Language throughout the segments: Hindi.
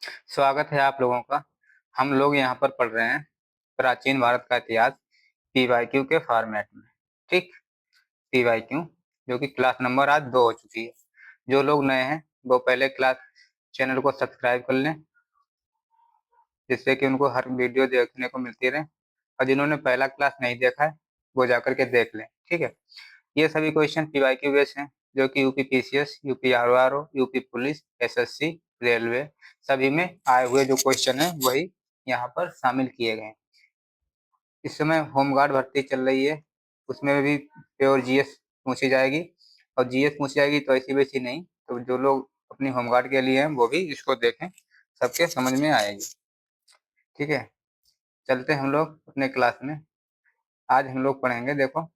स्वागत है आप लोगों का। हम लोग यहाँ पर पढ़ रहे हैं प्राचीन भारत का इतिहास पीवाईक्यू के फॉर्मेट में। ठीक, पीवाईक्यू जो कि क्लास नंबर आज 2 हो चुकी है। जो लोग नए हैं वो पहले क्लास चैनल को सब्सक्राइब कर लें, जिससे कि उनको हर वीडियो देखने को मिलती रहे, और जिन्होंने पहला क्लास नहीं देखा है वो जाकर के देख लें। ठीक है, ये सभी क्वेश्चन पीवाईक्यू बेस्ड हैं, जो कि UP PCS, UP RORO, UP police, SSC, railway सभी में आए हुए जो क्वेश्चन है वही यहाँ पर शामिल किए गए हैं। इस समय होमगार्ड भर्ती चल रही है, उसमें भी प्योर जीएस पूछी जाएगी, और जीएस पूछी जाएगी तो ऐसी वैसी नहीं। तो जो लोग अपनी होमगार्ड के लिए हैं वो भी इसको देखें, सबके समझ में आएगी। ठीक है, चलते हम लोग अपने क्लास में। आज हम लोग पढ़ेंगे, देखो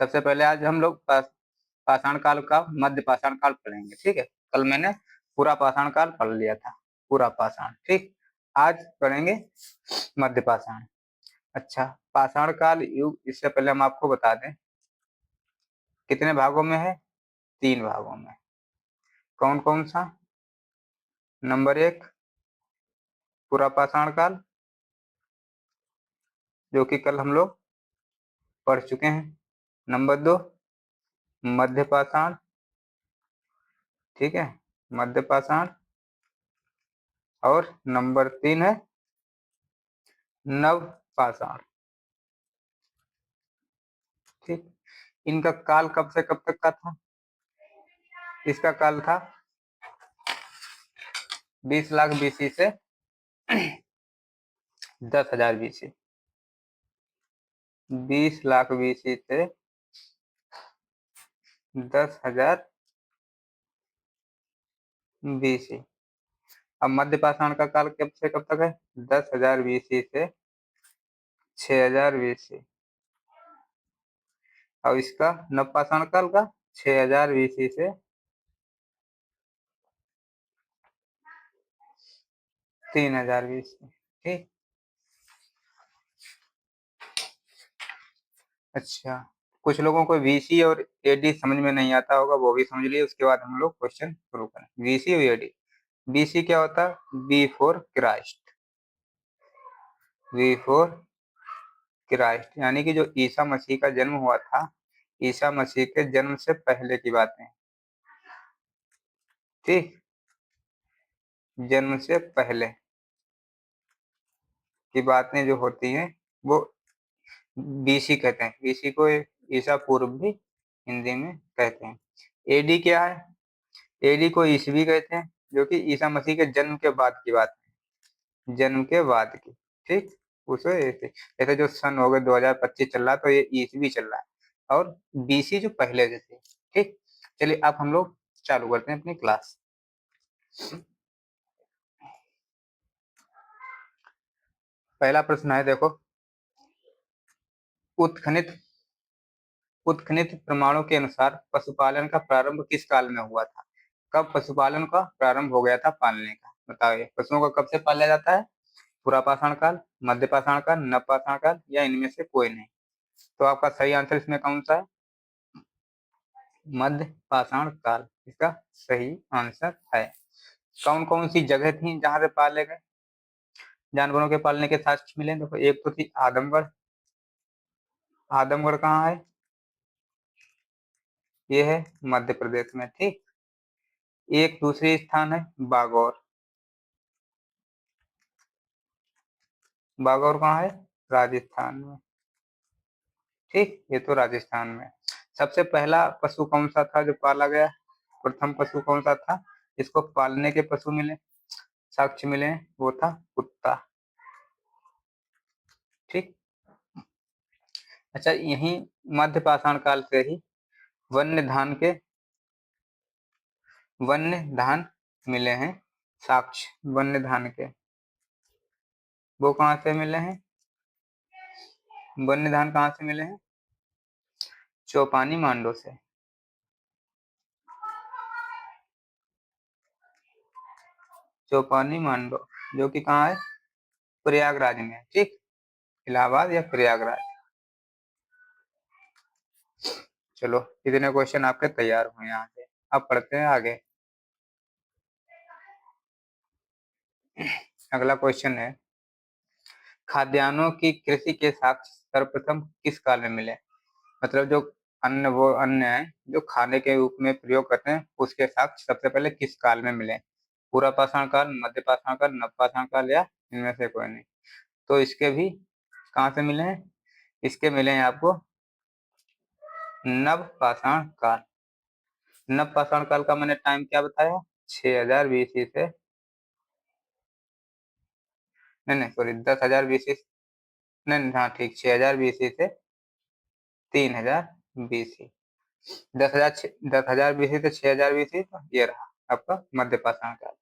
सबसे पहले आज हम लोग पाषाण काल का मध्य पाषाण काल पढ़ेंगे। ठीक है, कल मैंने पूरा पाषाण काल पढ़ लिया था, पूरा पाषाण। ठीक, आज पढ़ेंगे मध्य पाषाण। अच्छा, पाषाण काल युग, इससे पहले हम आपको बता दें कितने भागों में है। 3 भागों में। कौन कौन सा? नंबर 1 पूरा पाषाण काल, जो कि कल हम लोग पढ़ चुके हैं। नंबर 2 मध्य पाषाण। ठीक है, मध्य पाषाण। और नंबर 3 है नव पाषाण। ठीक, इनका काल कब से कब तक का था? इसका काल था 20 लाख बीसी से 10,000 बीसी। 20 लाख बीसी से 10,000 बीसी। अब मध्य पाषाण का काल कब से कब तक है? 10,000 बीसी से 6,000 बीसी। और इसका नवपाषाण काल का 6,000 बीसी से 3,000 बीसी। ठीक, अच्छा, कुछ लोगों को बीसी और एडी समझ में नहीं आता होगा, वो भी समझ लिए, उसके बाद हम लोग क्वेश्चन शुरू करें। बीसी और एडी। बीसी क्या होता है? B for Christ. B for Christ यानी कि जो ईसा मसीह का जन्म हुआ था, ईसा मसीह के जन्म से पहले की बातें। ठीक, जन्म से पहले की बातें जो होती हैं वो बीसी कहते हैं। बीसी को ईसा पूर्व भी हिंदी में कहते हैं। एडी क्या है? एडी को ईसवी कहते हैं, जो कि ईसा मसीह के जन्म के बाद की बात है, जन्म के बाद की। ठीक, उसे ऐसे जो सन हो गए 2025 चल रहा, तो ये ईसवी चल रहा है, और बीसी जो पहले से थे। ठीक, चलिए अब हम लोग चालू करते हैं अपनी क्लास। पहला प्रश्न है, देखो, उत्खनित उत्खनित प्रमाणों के अनुसार पशुपालन का प्रारंभ किस काल में हुआ था? कब पशुपालन का प्रारंभ हो गया था पालने का? बताओ, पशुओं को कब से पाला जाता है? पूरा पाषाण काल, मध्य पाषाण काल, नव पाषाण काल, या इनमें से कोई नहीं? तो आपका सही आंसर इसमें कौन सा है? मध्य पाषाण काल इसका सही आंसर है। कौन कौन सी जगह थी जहां से पाले गए जानवरों के पालने के साक्ष्य मिले? देखो, एक तो थी आदमगढ़। आदमगढ़ कहाँ है? ये है मध्य प्रदेश में। ठीक, एक दूसरी स्थान है बागौर। बागौर कहाँ है? राजस्थान में। ठीक, ये तो राजस्थान में। सबसे पहला पशु कौन सा था जो पाला गया? प्रथम पशु कौन सा था इसको पालने के पशु मिले, साक्ष्य मिले? वो था कुत्ता। ठीक, अच्छा, यही मध्य पाषाण काल से ही वन्य धान के वन्य धान मिले हैं साक्ष्य। वन्य धान के वो कहाँ से मिले हैं? वन्य धान कहाँ से मिले हैं? चौपानी मांडो से। चौपानी मांडो, जो कि कहाँ है? प्रयागराज में। ठीक, इलाहाबाद या प्रयागराज। चलो, इतने क्वेश्चन आपके तैयार हुए यहाँ से। अब पढ़ते हैं आगे। अगला क्वेश्चन है, खाद्यान्नों की कृषि के साक्ष्य सर्वप्रथम किस काल में मिले? मतलब जो वो अन्न है जो खाने के रूप में प्रयोग करते हैं, उसके साक्ष्य सबसे पहले किस काल में मिले? पूरा पाषाण काल, मध्य पाषाण काल, नव पाषाण काल या इनमें से कोई नहीं? तो इसके भी कहाँ से मिले हैं? इसके मिले हैं आपको नव पाषाण काल। नव पाषाण काल का मैंने टाइम क्या बताया? 6000 BC से, नहीं सॉरी, 10,000 BC, नहीं हाँ ठीक, 6000 BC से 3000 BC। 10,000 BC से 6000 BC, तो ये रहा आपका मध्य पाषाण काल।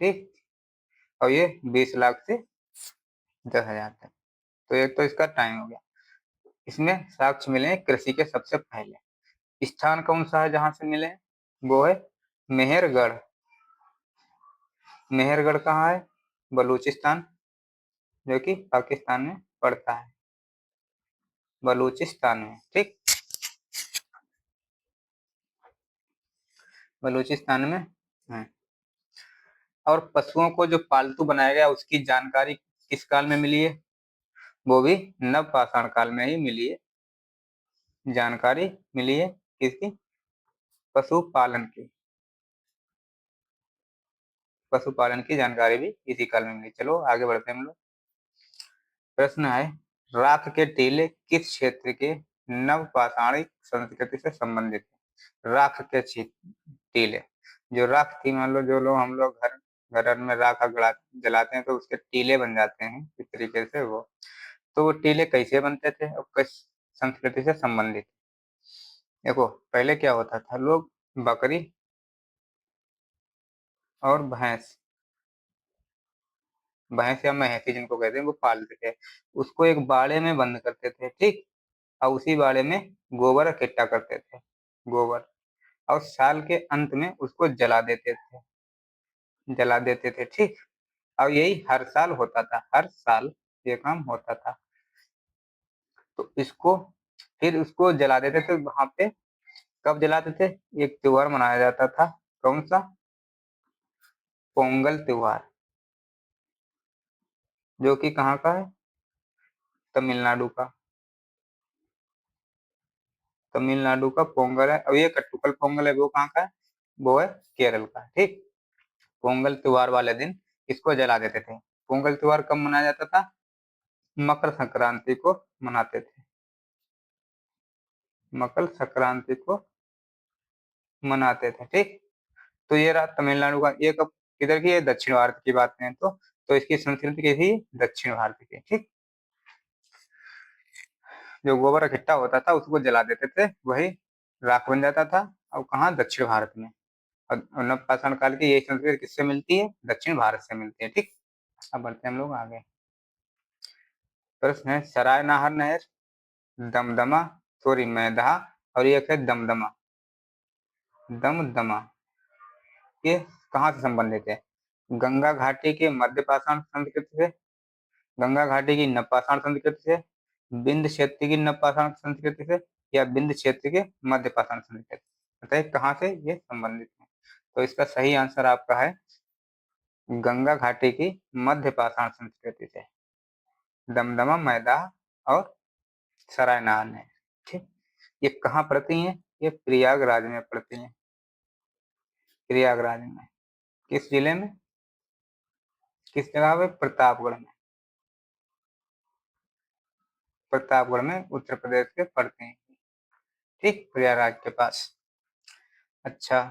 ठीक, और ये 20 लाख से 10,000 तक। तो एक तो इसका टाइम हो गया। इसमें साक्ष्य मिले हैं कृषि के सबसे पहले। स्थान कौन सा है जहां से मिले? वो है मेहरगढ़। मेहरगढ़ कहाँ है? बलूचिस्तान, जो कि पाकिस्तान में पड़ता है, बलूचिस्तान में। ठीक, बलूचिस्तान में है। और पशुओं को जो पालतू बनाया गया उसकी जानकारी किस काल में मिली है? वो भी नव पाषाण काल में ही मिली है। जानकारी मिली है किसकी? पशुपालन की। पशुपालन की जानकारी भी इसी काल में मिली। चलो आगे बढ़ते हैं हम लोग। प्रश्न है, राख के टीले किस क्षेत्र के नव पाषाणिक संस्कृति से संबंधित है? राख के टीले, जो राख थी, मान लो जो लोग हम लोग घर में राख जलाते हैं तो उसके टीले बन जाते हैं इस तरीके से वो। तो वो टीले कैसे बनते थे और किस संस्कृति से संबंधित? देखो पहले क्या होता था, लोग बकरी और भैंस, भैंस या महेसी जिनको कहते हैं, वो पालते थे। उसको एक बाड़े में बंद करते थे, ठीक, और उसी बाड़े में गोबर इकट्ठा करते थे, गोबर, और साल के अंत में उसको जला देते थे। ठीक, और यही हर साल होता था, हर साल ये काम होता था। तो इसको फिर उसको जला देते थे वहां पे। कब जलाते थे? एक त्योहार मनाया जाता था, कौन सा? पोंगल त्योहार, जो कि कहाँ का है? तमिलनाडु का। तमिलनाडु का पोंगल है। और ये कट्टुकल पोंगल है, वो कहाँ का है? वो है केरल का। ठीक, पोंगल त्योहार वाले दिन इसको जला देते थे। पोंगल त्योहार कब मनाया जाता था? मकर संक्रांति को मनाते थे, मकर संक्रांति को मनाते थे। ठीक, तो ये रहा तमिलनाडु का। ये कब, किधर की? ये दक्षिण भारत की बात करें तो इसकी संस्कृति की थी दक्षिण भारत की। ठीक, जो गोबर इकट्ठा होता था उसको जला देते थे, वही राख बन जाता था। और कहाँ? दक्षिण भारत में। और नव पाषाण काल की ये संस्कृति किससे मिलती है? दक्षिण भारत से मिलती है। ठीक, अब बढ़ते हैं हम लोग आगे। प्रश्न है, सराय नाहर नहर, दमदमा, सॉरी मैदहा, और एक है दमदमा, दमदमा, ये कहाँ से संबंधित है? गंगा घाटी के मध्य पाषाण संस्कृति से, गंगा घाटी की नवपाषाण संस्कृति से, बिंद क्षेत्र की नवपाषाण संस्कृति से, या बिंद क्षेत्र के मध्य पाषाण संस्कृति? बताइए कहाँ से ये संबंधित है? तो इसका सही आंसर आपका है गंगा घाटी की मध्य पाषाण संस्कृति से, दमदमा, मैदाह और सरायनाहर है। ठीक, ये कहाँ पड़ती है? ये प्रयागराज में पड़ती है, प्रयागराज में। किस जिले में? किस जगह पे? प्रतापगढ़ में। प्रतापगढ़ में उत्तर प्रदेश के पड़ते हैं। ठीक, प्रयागराज के पास। अच्छा,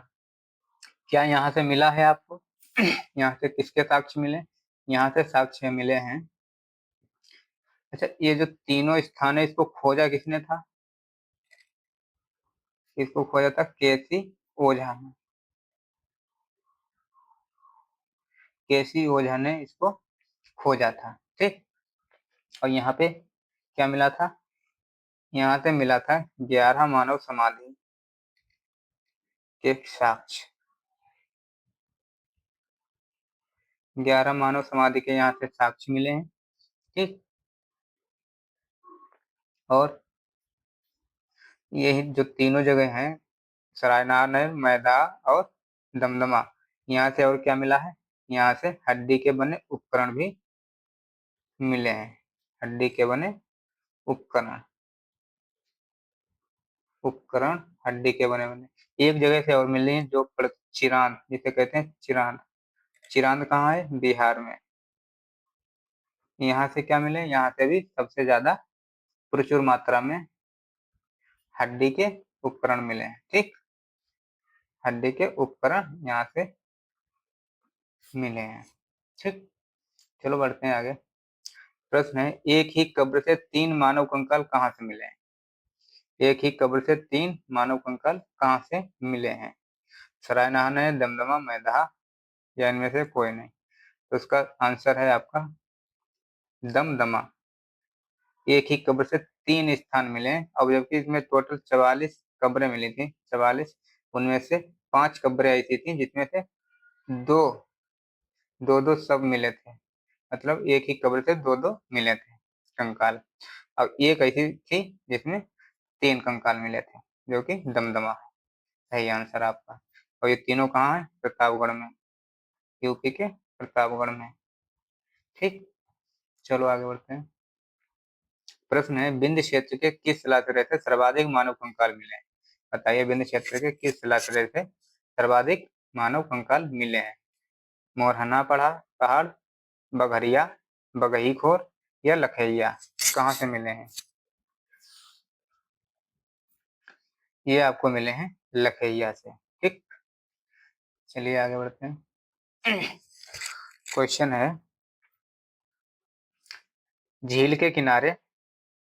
क्या यहाँ से मिला है आपको? यहाँ से किसके साक्ष्य मिले? यहाँ से साक्ष्य मिले हैं। अच्छा, ये जो तीनों स्थान है इसको खोजा किसने था? इसको खोजा था केसी ओझा ने। केसी ओझा ने इसको खोजा था। ठीक, और यहाँ पे क्या मिला था? यहाँ से मिला था 11 मानव समाधि के साक्ष्य। 11 मानव समाधि के यहाँ से साक्ष्य मिले हैं। ठीक, और यही जो तीनों जगह हैं, सरायनाहर, मैदा और दमदमा, यहाँ से और क्या मिला है? यहाँ से हड्डी के बने उपकरण भी मिले हैं। हड्डी के बने उपकरण, उपकरण हड्डी के बने बने एक जगह से और मिले हैं, जो चिरांद जिसे कहते हैं चिरांद। चिरांद कहाँ है? बिहार में। यहाँ से क्या मिले? यहाँ से भी सबसे ज्यादा प्रचुर मात्रा में हड्डी के उपकरण मिले हैं। ठीक, हड्डी के उपकरण यहाँ से मिले हैं। ठीक, चलो बढ़ते हैं आगे। प्रश्न है, एक ही कब्र से 3 मानव कंकाल कहाँ से मिले हैं? एक ही कब्र से 3 मानव कंकाल कहाँ से मिले हैं? सरायनाहन है, दमदमा, मैदहा, या इनमें से कोई नहीं? तो उसका आंसर है आपका दमदमा। एक ही कब्र से 3 स्थान मिले हैं। अब जबकि इसमें टोटल 44 कब्रें मिली थी, 44, उनमें से 5 कब्रें ऐसी थी जिसमें से दो दो दो सब मिले थे। मतलब एक ही कब्र से दो दो मिले थे कंकाल। अब एक ऐसी थी जिसमें 3 कंकाल मिले थे, जो कि दमदमा है। सही आंसर आपका। और ये तीनों कहाँ है? प्रतापगढ़ में, यूपी के प्रतापगढ़ में। ठीक, चलो आगे बढ़ते हैं। प्रश्न है, विंध्य क्षेत्र के किस शिलाश्रय से सर्वाधिक मानव कंकाल मिले हैं? बताइए, विंध्य क्षेत्र के किस शिलाश्रय से सर्वाधिक मानव कंकाल मिले हैं? मोरहना पहाड़, बघरिया, बगहीखोर, या लखैया? कहाँ से मिले हैं? ये आपको मिले हैं लखैया से। ठीक, चलिए आगे बढ़ते हैं। क्वेश्चन है, झील के किनारे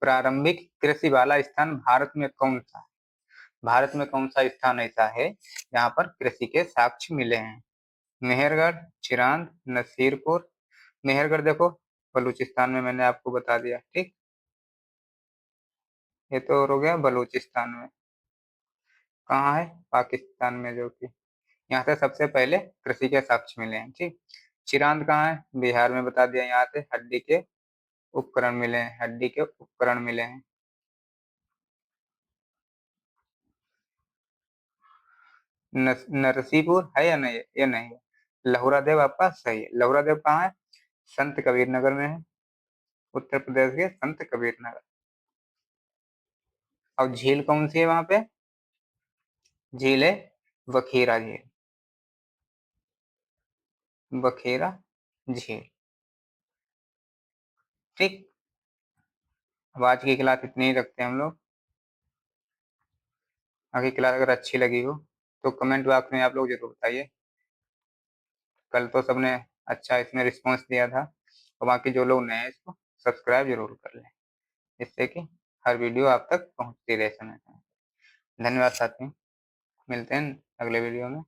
प्रारंभिक कृषि वाला स्थान भारत में कौन सा? भारत में कौन सा स्थान ऐसा है जहाँ पर कृषि के साक्ष्य मिले हैं? मेहरगढ़, चिरांद, नसीरपुर। मेहरगढ़ देखो बलूचिस्तान में, मैंने आपको बता दिया। ठीक, ये तो और हो गया बलूचिस्तान में। कहाँ है? पाकिस्तान में, जो कि यहाँ से सबसे पहले कृषि के साक्ष्य मिले हैं। ठीक, चिरांद कहाँ है? बिहार में, बता दिया। यहाँ से हड्डी के उपकरण मिले हैं, हड्डी के उपकरण मिले हैं। नरसीपुर है या नहीं? ये नहीं है। लहुरा देव आपका सही है। लहुरा देव कहाँ है? संत कबीर नगर में है, उत्तर प्रदेश के संत कबीर नगर। और झील कौन सी है वहां पे? झील है बखीरा झील, बखीरा झील। ठीक, अब आज की क्लास इतनी ही रखते हैं हम लोग। आगे क्लास अगर अच्छी लगी हो तो कमेंट बॉक्स में आप लोग जरूर बताइए। कल तो सबने अच्छा इसमें रिस्पॉन्स दिया था, और बाकी जो लोग नए हैं इसको सब्सक्राइब जरूर कर लें, जिससे कि हर वीडियो आप तक पहुंचती रहे समय। धन्यवाद साथियों, मिलते हैं अगले वीडियो में।